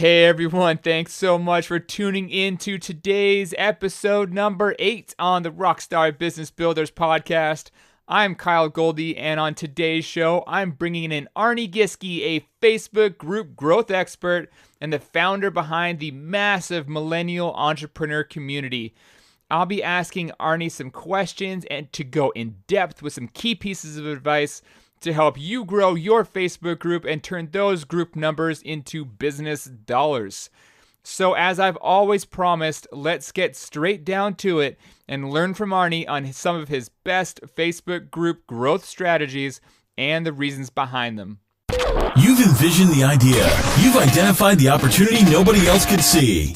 Hey everyone, thanks so much for tuning in to today's episode number 8 on the Rockstar Business Builders podcast. I'm Kyle Goldie, and on today's show, I'm bringing in Arne Giske, a Facebook group growth expert and the founder behind the massive millennial entrepreneur community. I'll be asking Arne some questions and to go in depth with some key pieces of advice to help you grow your Facebook group and turn those group numbers into business dollars. So as I've always promised, let's get straight down to it and learn from Arne on some of his best Facebook group growth strategies and the reasons behind them. You've envisioned the idea. You've identified the opportunity nobody else could see.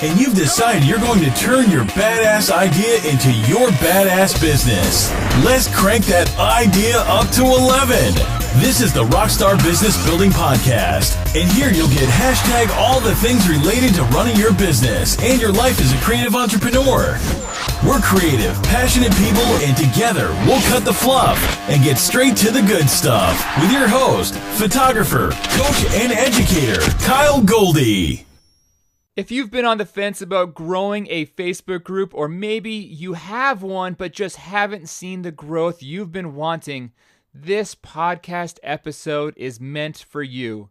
And you've decided you're going to turn your badass idea into your badass business. Let's crank that idea up to 11. This is the Rockstar Business Building Podcast. And here you'll get hashtag all the things related to running your business and your life as a creative entrepreneur. We're creative, passionate people, and together we'll cut the fluff and get straight to the good stuff with your host, photographer, coach, and educator, Kyle Goldie. If you've been on the fence about growing a Facebook group, or maybe you have one but just haven't seen the growth you've been wanting, this podcast episode is meant for you.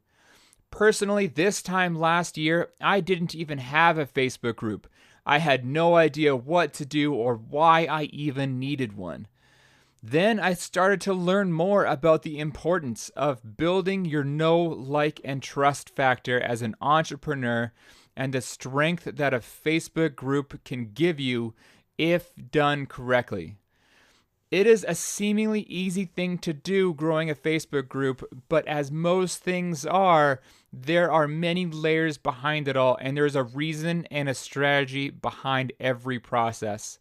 Personally, this time last year, I didn't even have a Facebook group. I had no idea what to do or why I even needed one. Then I started to learn more about the importance of building your know, like, and trust factor as an entrepreneur and the strength that a Facebook group can give you if done correctly. It is a seemingly easy thing to do growing a Facebook group, but as most things are, there are many layers behind it all, and there's a reason and a strategy behind every process.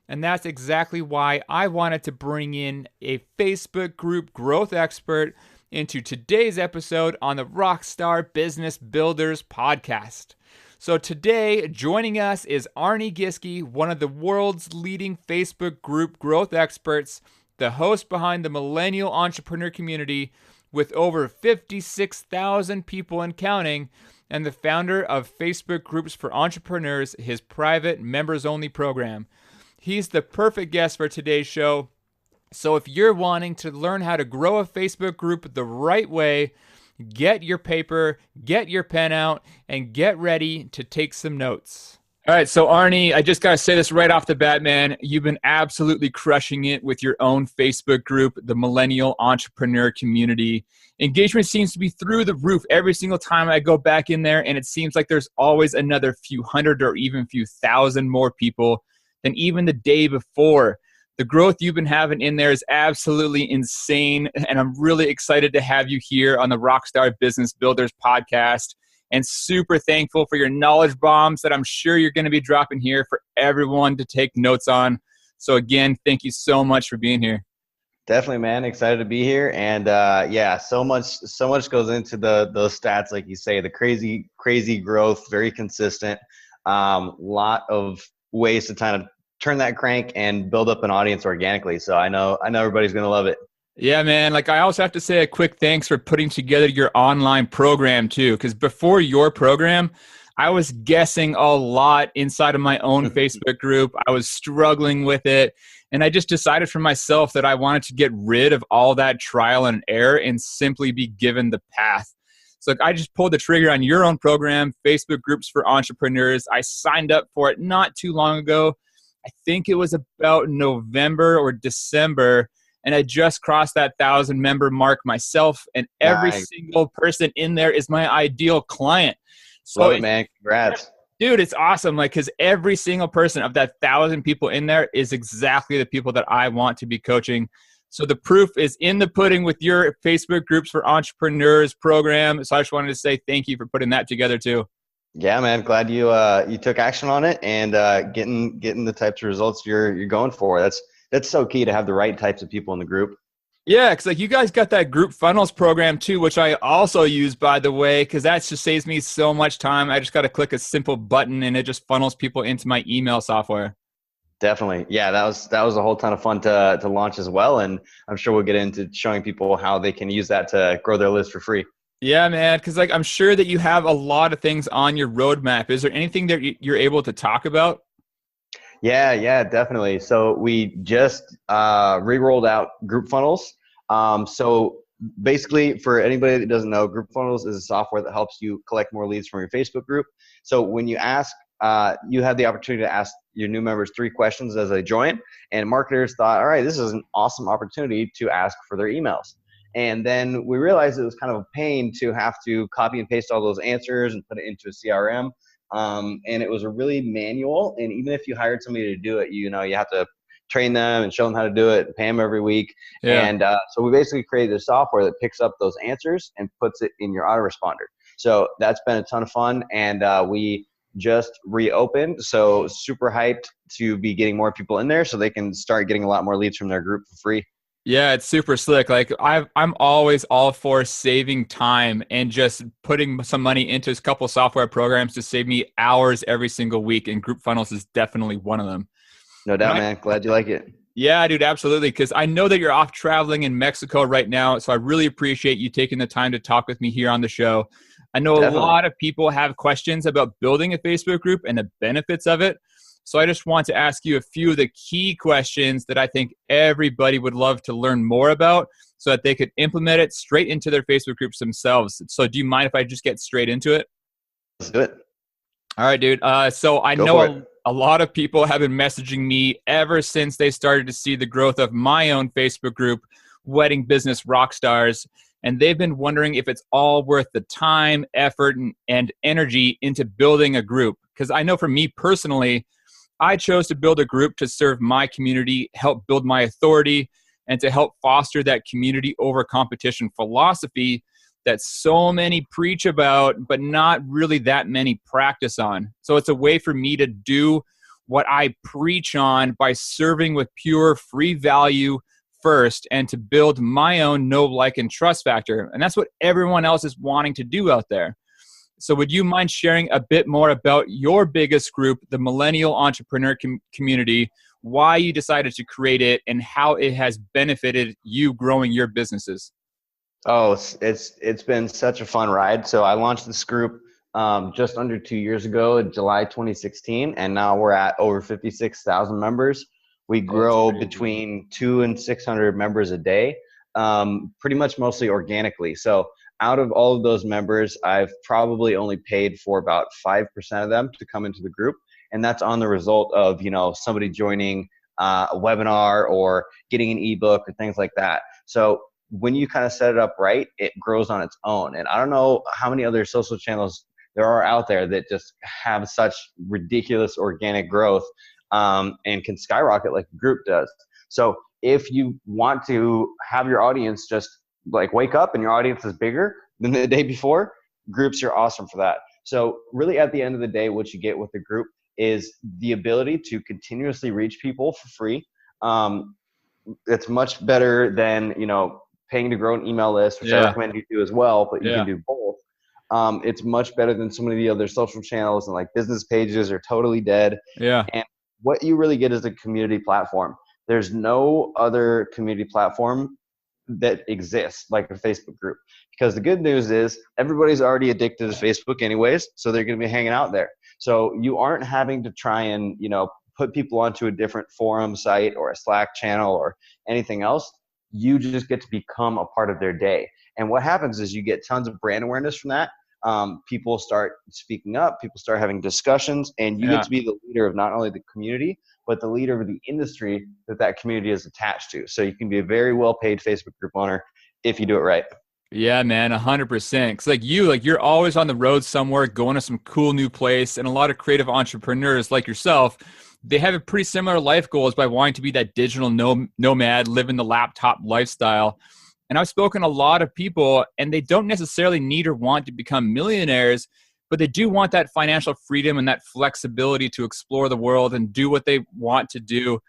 And that's exactly why I wanted to bring in a Facebook group growth expert into today's episode on the Rockstar Business Builders podcast. So today, joining us is Arne Giske, one of the world's leading Facebook group growth experts, the host behind the millennial entrepreneur community with over 56,000 people and counting, and the founder of Facebook Groups for Entrepreneurs, his private members-only program. He's the perfect guest for today's show. So if you're wanting to learn how to grow a Facebook group the right way, get your paper, get your pen out, and get ready to take some notes. All right, so Arne, I just got to say this right off the bat, man. You've been absolutely crushing it with your own Facebook group, the Millennial Entrepreneur Community. Engagement seems to be through the roof every single time I go back in there, and it seems like there's always another few hundred or even few thousand more people than even the day before. The growth you've been having in there is absolutely insane, and I'm really excited to have you here on the Rockstar Business Builders podcast, and super thankful for your knowledge bombs that I'm sure you're going to be dropping here for everyone to take notes on. So again, thank you so much for being here. Definitely, man. Excited to be here. And so much goes into those stats, like you say, the crazy growth, very consistent. Lot of ways to kind of turn that crank and build up an audience organically. So I know everybody's going to love it. Yeah, man. Like I also have to say a quick thanks for putting together your online program too. Because before your program, I was guessing a lot inside of my own Facebook group. I was struggling with it. And I just decided for myself that I wanted to get rid of all that trial and error and simply be given the path. So I just pulled the trigger on your own program, Facebook Groups for Entrepreneurs. I signed up for it not too long ago. I think it was about November or December, and I just crossed that 1,000 member mark myself, and every single person in there is my ideal client. So love it, man. Congrats. Dude, it's awesome. Like, because every single person of that 1,000 people in there is exactly the people that I want to be coaching. So the proof is in the pudding with your Facebook Groups for Entrepreneurs program. So I just wanted to say thank you for putting that together too. Yeah, man. Glad you took action on it and getting the types of results you're going for. That's so key to have the right types of people in the group. Yeah, because like you guys got that group funnels program too, which I also use, by the way, because that just saves me so much time. I just got to click a simple button and it just funnels people into my email software. Definitely. Yeah, that was a whole ton of fun to launch as well. And I'm sure we'll get into showing people how they can use that to grow their list for free. Yeah, man. Because like I'm sure that you have a lot of things on your roadmap. Is there anything that you're able to talk about? Yeah, definitely. So we just re-rolled out group funnels. So basically, for anybody that doesn't know, group funnels is a software that helps you collect more leads from your Facebook group. So when you ask, you have the opportunity to ask your new members 3 questions as they join. And marketers thought, all right, this is an awesome opportunity to ask for their emails. And then we realized it was kind of a pain to have to copy and paste all those answers and put it into a CRM. And it was a really manual. And even if you hired somebody to do it, you have to train them and show them how to do it and pay them every week. Yeah. And so we basically created a software that picks up those answers and puts it in your autoresponder. So that's been a ton of fun. And we just reopened. So super hyped to be getting more people in there so they can start getting a lot more leads from their group for free. Yeah, it's super slick. Like I'm always all for saving time and just putting some money into a couple software programs to save me hours every single week. And Group Funnels is definitely one of them. No doubt, man. Glad you like it. Yeah, dude, absolutely. Because I know that you're off traveling in Mexico right now. So I really appreciate you taking the time to talk with me here on the show. I know Definitely. a lot of people have questions about building a Facebook group and the benefits of it. So I just want to ask you a few of the key questions that I think everybody would love to learn more about so that they could implement it straight into their Facebook groups themselves. So do you mind if I just get straight into it? Let's do it. All right, dude. So I Go know a lot of people have been messaging me ever since they started to see the growth of my own Facebook group, Wedding Business Rockstars. And they've been wondering if it's all worth the time, effort, and energy into building a group. Because I know for me personally, I chose to build a group to serve my community, help build my authority, and to help foster that community over competition philosophy that so many preach about, but not really that many practice on. So it's a way for me to do what I preach on by serving with pure free value first and to build my own know, like, and trust factor. And that's what everyone else is wanting to do out there. So would you mind sharing a bit more about your biggest group, the Millennial Entrepreneur Community, why you decided to create it, and how it has benefited you growing your businesses? Oh, it's been such a fun ride. So I launched this group just under 2 years ago in July 2016, and now we're at over 56,000 members. We grow between 200 and 600 members a day, pretty much mostly organically. So out of all of those members, I've probably only paid for about 5% of them to come into the group. And that's on the result of, somebody joining a webinar or getting an ebook or things like that. So when you kind of set it up right, it grows on its own. And I don't know how many other social channels there are out there that just have such ridiculous organic growth and can skyrocket like the group does. So if you want to have your audience just like wake up and your audience is bigger than the day before, groups are awesome for that. So really at the end of the day, what you get with the group is the ability to continuously reach people for free. It's much better than, paying to grow an email list, which I recommend you do as well, but you can do both. It's much better than some of the other social channels, and like business pages are totally dead. Yeah. And what you really get is a community platform. There's no other community platform that exists like a Facebook group, because the good news is everybody's already addicted to Facebook anyways, so they're going to be hanging out there. So you aren't having to try and put people onto a different forum site or a Slack channel or anything else. You just get to become a part of their day. And what happens is you get tons of brand awareness from that. People start speaking up, people start having discussions, and you get to be the leader of not only the community, but the leader of the industry that community is attached to. So you can be a very well-paid Facebook group owner if you do it right. Yeah, man, 100%. Because you're always on the road somewhere, going to some cool new place, and a lot of creative entrepreneurs like yourself, they have a pretty similar life goals by wanting to be that digital nomad, living the laptop lifestyle. And I've spoken to a lot of people, and they don't necessarily need or want to become millionaires, but they do want that financial freedom and that flexibility to explore the world and do what they want to do.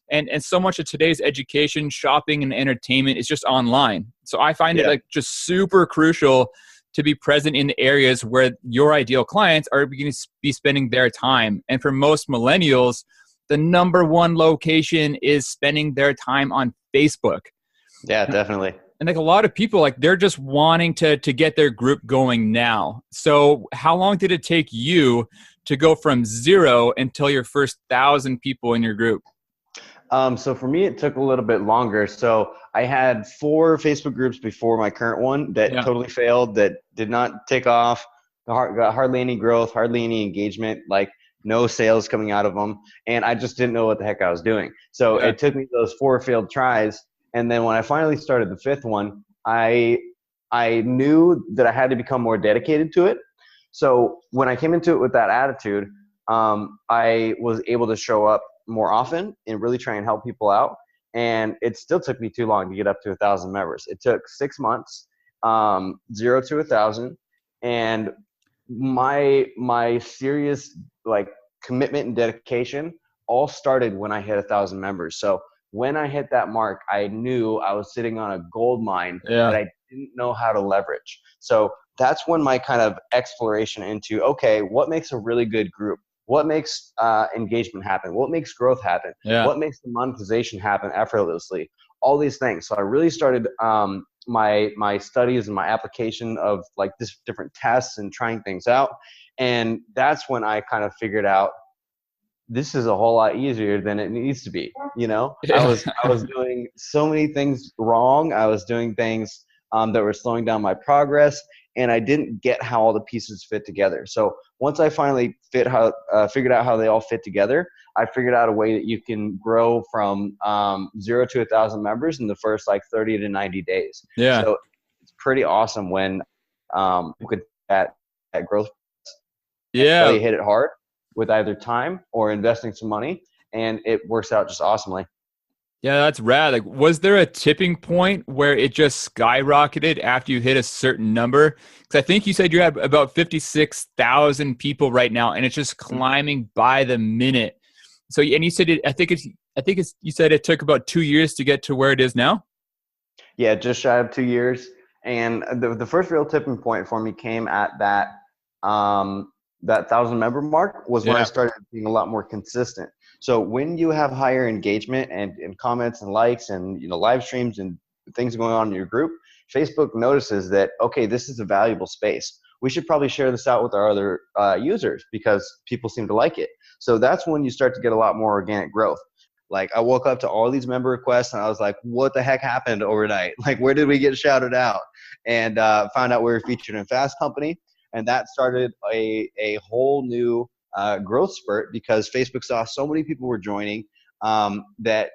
And so much of today's education, shopping, and entertainment is just online. So I find it like just super crucial to be present in the areas where your ideal clients are going to be spending their time. And for most millennials, the number one location is spending their time on Facebook. Yeah, definitely. And like a lot of people, like they're just wanting to get their group going now. So how long did it take you to go from 0 until your first 1,000 people in your group? So for me, it took a little bit longer. So I had 4 Facebook groups before my current one that totally failed, that did not take off, got hardly any growth, hardly any engagement, like no sales coming out of them. And I just didn't know what the heck I was doing. So it took me those 4 failed tries. And then when I finally started the 5th one, I knew that I had to become more dedicated to it. So when I came into it with that attitude, I was able to show up more often and really try and help people out. And it still took me too long to get up to 1,000 members. It took 6 months, 0 to 1,000. And my serious like commitment and dedication all started when I hit 1,000 members. So when I hit that mark, I knew I was sitting on a gold mine that I didn't know how to leverage. So that's when my kind of exploration into, okay, what makes a really good group? What makes engagement happen? What makes growth happen? What makes the monetization happen effortlessly? All these things. So I really started my studies and my application of like this different tests and trying things out. And that's when I kind of figured out this is a whole lot easier than it needs to be. You know, I was doing so many things wrong. I was doing things that were slowing down my progress, and I didn't get how all the pieces fit together. So once I finally figured out how they all fit together, I figured out a way that you can grow from 0 to 1,000 members in the first like 30 to 90 days. So it's pretty awesome when you could that growth. Really hit it hard with either time or investing some money, and it works out just awesomely. Yeah, that's rad. Like, was there a tipping point where it just skyrocketed after you hit a certain number? Because I think you said you have about 56,000 people right now, and it's just climbing by the minute. So, and you said you said it took about 2 years to get to where it is now. Yeah, just shy of 2 years. And the first real tipping point for me came at that 1,000 member mark was when I started being a lot more consistent. So when you have higher engagement and comments and likes and live streams and things going on in your group, Facebook notices that, okay, this is a valuable space. We should probably share this out with our other users because people seem to like it. So that's when you start to get a lot more organic growth. Like I woke up to all these member requests and I was like, what the heck happened overnight? Like, where did we get shouted out? And found out we were featured in Fast Company. And that started a whole new growth spurt because Facebook saw so many people were joining that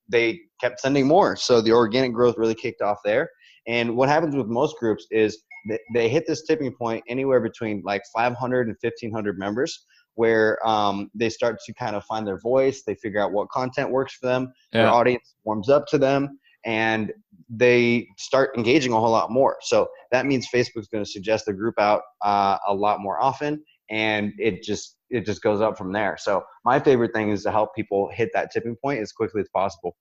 they kept sending more. So the organic growth really kicked off there. And what happens with most groups is they hit this tipping point anywhere between like 500 and 1,500 members where they start to kind of find their voice. They figure out what content works for them. Their audience warms up to them. And they start engaging a whole lot more. So that means Facebook's going to suggest the group out a lot more often, and it just goes up from there. So my favorite thing is to help people hit that tipping point as quickly as possible.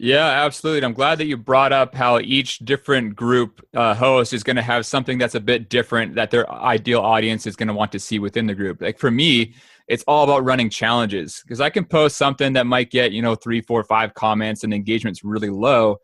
Yeah, absolutely. I'm glad that you brought up how each different group host is going to have something that's a bit different that their ideal audience is going to want to see within the group. Like for me, it's all about running challenges because I can post something that might get, 3, 4, 5 comments and engagement's really low.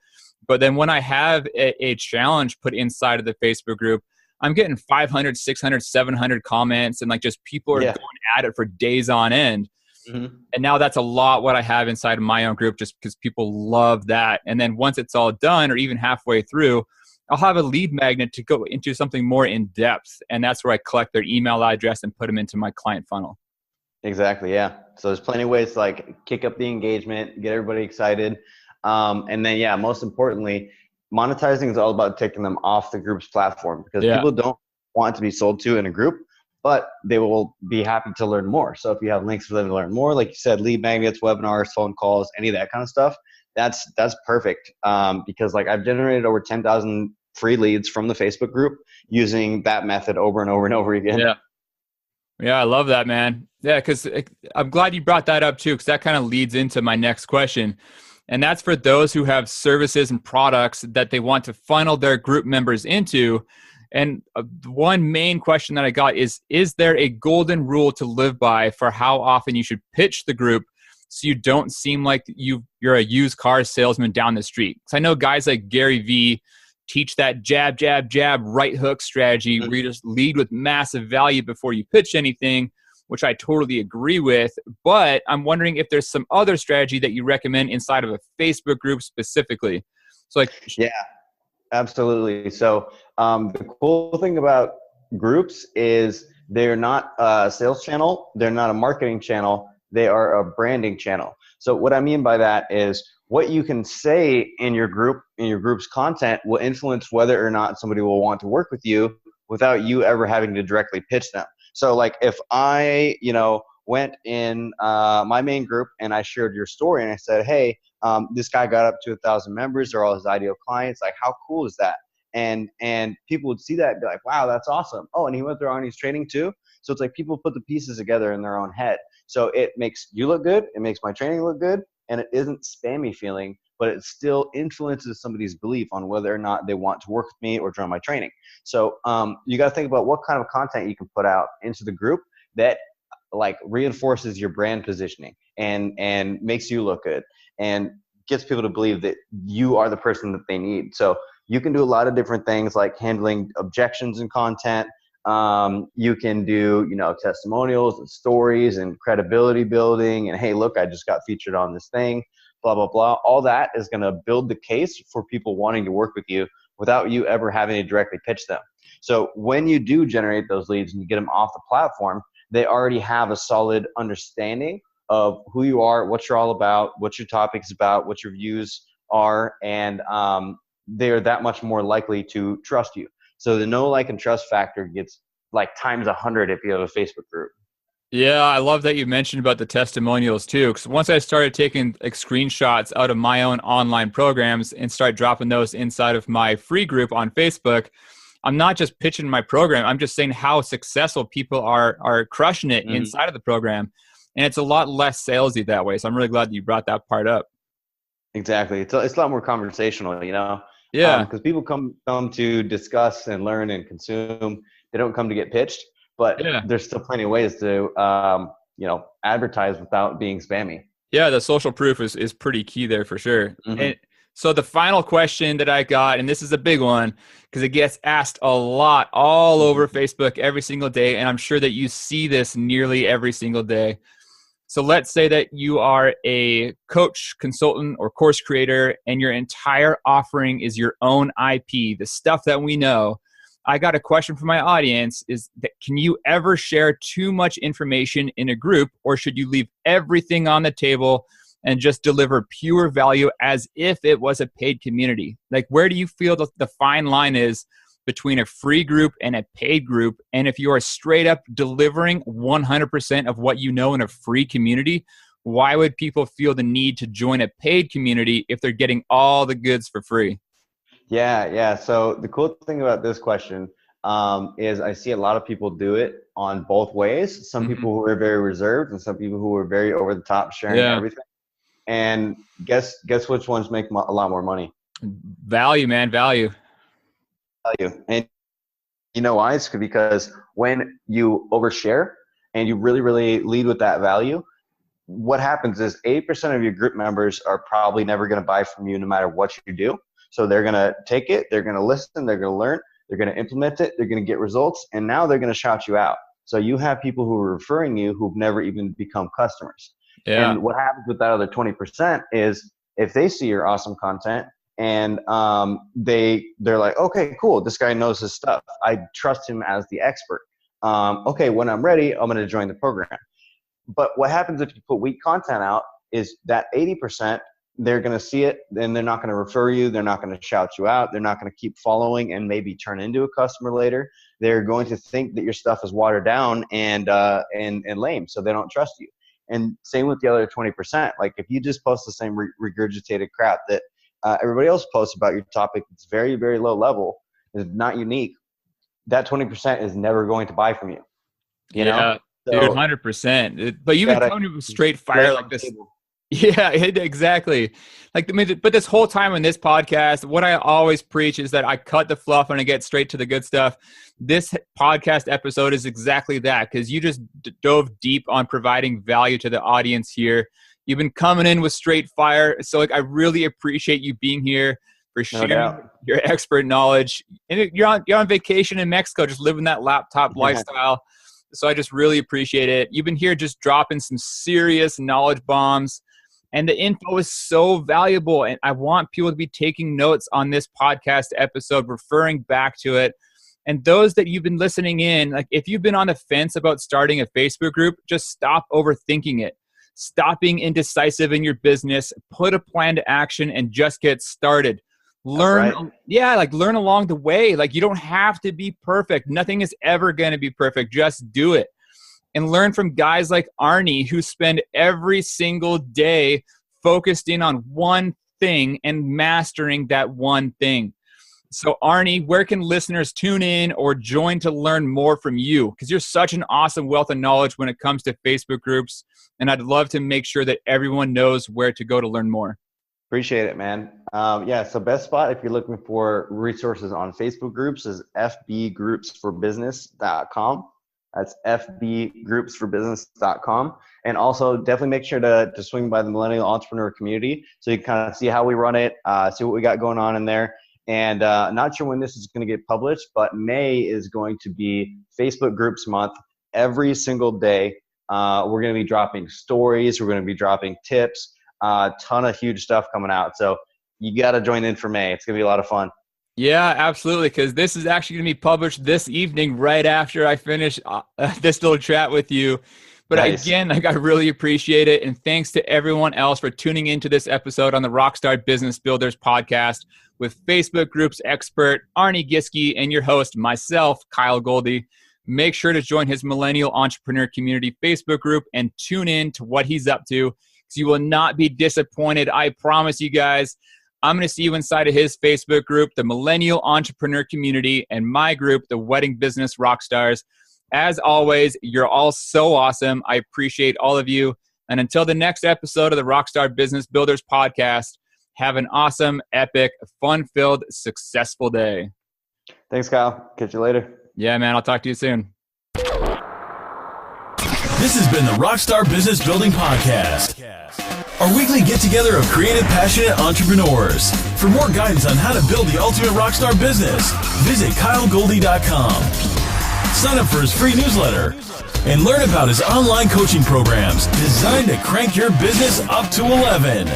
But then when I have a challenge put inside of the Facebook group, I'm getting 500, 600, 700 comments and like just people are going at it for days on end. Mm-hmm. And now that's a lot what I have inside of my own group just because people love that. And then once it's all done or even halfway through, I'll have a lead magnet to go into something more in depth. And that's where I collect their email address and put them into my client funnel. Exactly. Yeah. So there's plenty of ways to like kick up the engagement, get everybody excited. And then, most importantly, monetizing is all about taking them off the group's platform because people don't want to be sold to in a group, but they will be happy to learn more. So if you have links for them to learn more, like you said, lead magnets, webinars, phone calls, any of that kind of stuff, that's perfect. Because like I've generated over 10,000 free leads from the Facebook group using that method over and over and over again. Yeah, I love that, man. Yeah, because I'm glad you brought that up too, because that kind of leads into my next question. And that's for those who have services and products that they want to funnel their group members into. And one main question that I got is there a golden rule to live by for how often you should pitch the group so you don't seem like you're a used car salesman down the street. Because I know guys like Gary Vee teach that jab, jab, jab, right hook strategy where you just lead with massive value before you pitch anything, which I totally agree with. But I'm wondering if there's some other strategy that you recommend inside of a Facebook group specifically. So like, Yeah, absolutely. So the cool thing about groups is they're not a sales channel. They're not a marketing channel. They are a branding channel. So what I mean by that is what you can say in your group, in your group's content will influence whether or not somebody will want to work with you without you ever having to directly pitch them. So like if I, went in my main group and I shared your story and I said, hey, this guy got up to 1,000 members. They're all his ideal clients. Like, how cool is that? And people would see that and be like, wow, that's awesome. Oh, and he went through Arne's training too. So it's like people put the pieces together in their own head. So it makes you look good. It makes my training look good. And it isn't spammy feeling, but it still influences somebody's belief on whether or not they want to work with me or join my training. So you got to think about what kind of content you can put out into the group that like reinforces your brand positioning and makes you look good and gets people to believe that you are the person that they need. So you can do a lot of different things like handling objections in content. You can do, testimonials and stories and credibility building and, hey, look, I just got featured on this thing, blah, blah, blah. All that is going to build the case for people wanting to work with you without you ever having to directly pitch them. So when you do generate those leads and you get them off the platform, they already have a solid understanding of who you are, what you're all about, what your topic's about, what your views are, and they're that much more likely to trust you. So the know, like, and trust factor gets like times 100 if you have a Facebook group. Yeah, I love that you mentioned about the testimonials too. Because once I started taking like screenshots out of my own online programs and start dropping those inside of my free group on Facebook, I'm not just pitching my program. I'm just saying how successful people are crushing it inside of the program. And it's a lot less salesy that way. So I'm really glad that you brought that part up. Exactly. It's a lot more conversational, Yeah. Because people come to discuss and learn and consume. They don't come to get pitched, but there's still plenty of ways to, advertise without being spammy. Yeah, the social proof is pretty key there for sure. And so the final question that I got, and this is a big one because it gets asked a lot all over Facebook every single day, and I'm sure that you see this nearly every single day. So let's say that you are a coach, consultant, or course creator, and your entire offering is your own IP, the stuff that we know. I got a question from my audience is that can you ever share too much information in a group, or should you leave everything on the table and just deliver pure value as if it was a paid community? Like, where do you feel the fine line is between a free group and a paid group? And if you are straight up delivering 100% of what you know in a free community, why would people feel the need to join a paid community if they're getting all the goods for free? Yeah. So the cool thing about this question is I see a lot of people do it on both ways. Some people who are very reserved and some people who are very over the top sharing everything. And guess which ones make a lot more money? Value, man, value. And you know why? It's because when you overshare and you really, really lead with that value, what happens is 80% of your group members are probably never going to buy from you no matter what you do. So they're going to take it, they're going to listen, they're going to learn, they're going to implement it, they're going to get results, and now they're going to shout you out. So you have people who are referring you who've never even become customers. Yeah. And what happens with that other 20% is if they see your awesome content and they're like, okay, cool, this guy knows his stuff. I trust him as the expert. Okay, when I'm ready, I'm going to join the program. But what happens if you put weak content out is that 80%, they're going to see it and they're not going to refer you. They're not going to shout you out. They're not going to keep following and maybe turn into a customer later. They're going to think that your stuff is watered down and lame, so they don't trust you. And same with the other 20%. Like if you just post the same regurgitated crap that everybody else posts about your topic, it's very, very low level, is not unique. That 20% is never going to buy from you. You know? Dude, 100%. But you've been coming with straight fire like this. Yeah, exactly. But this whole time in this podcast, what I always preach is that I cut the fluff and I get straight to the good stuff. This podcast episode is exactly that, because you just dove deep on providing value to the audience here. You've been coming in with straight fire. So like, I really appreciate you being here, for sharing your expert knowledge. And you're on vacation in Mexico, just living that laptop lifestyle. So I just really appreciate it. You've been here just dropping some serious knowledge bombs, and the info is so valuable. And I want people to be taking notes on this podcast episode, referring back to it. And those that you've been listening in, like if you've been on the fence about starting a Facebook group, just stop overthinking it. Stop being indecisive in your business, put a plan to action, and just get started. Learn, learn along the way. Like, you don't have to be perfect. Nothing is ever going to be perfect. Just do it. And learn from guys like Arne, who spend every single day focused in on one thing and mastering that one thing. So Arne, where can listeners tune in or join to learn more from you? Because you're such an awesome wealth of knowledge when it comes to Facebook groups. And I'd love to make sure that everyone knows where to go to learn more. Appreciate it, man. So best spot if you're looking for resources on Facebook groups is fbgroupsforbusiness.com. That's fbgroupsforbusiness.com. And also definitely make sure to swing by the Millennial Entrepreneur Community so you can kind of see how we run it, see what we got going on in there. And not sure when this is going to get published, but May is going to be Facebook Groups Month. Every single day, we're going to be dropping stories. We're going to be dropping tips. Ton of huge stuff coming out. So you got to join in for May. It's going to be a lot of fun. Yeah, absolutely. Because this is actually going to be published this evening, right after I finish this little chat with you. But nice. Again, I really appreciate it. And thanks to everyone else for tuning into this episode on the Rockstar Business Builders podcast with Facebook groups expert Arne Giske and your host, myself, Kyle Goldie. Make sure to join his Millennial Entrepreneur Community Facebook group and tune in to what he's up to, because you will not be disappointed. I promise you guys. I'm going to see you inside of his Facebook group, the Millennial Entrepreneur Community, and my group, the Wedding Business Rockstars. As always, you're all so awesome. I appreciate all of you. And until the next episode of the Rockstar Business Builders podcast, have an awesome, epic, fun-filled, successful day. Thanks, Kyle. Catch you later. Yeah, man. I'll talk to you soon. This has been the Rockstar Business Building Podcast, our weekly get-together of creative, passionate entrepreneurs. For more guidance on how to build the ultimate rockstar business, visit KyleGoldie.com. Sign up for his free newsletter and learn about his online coaching programs designed to crank your business up to 11.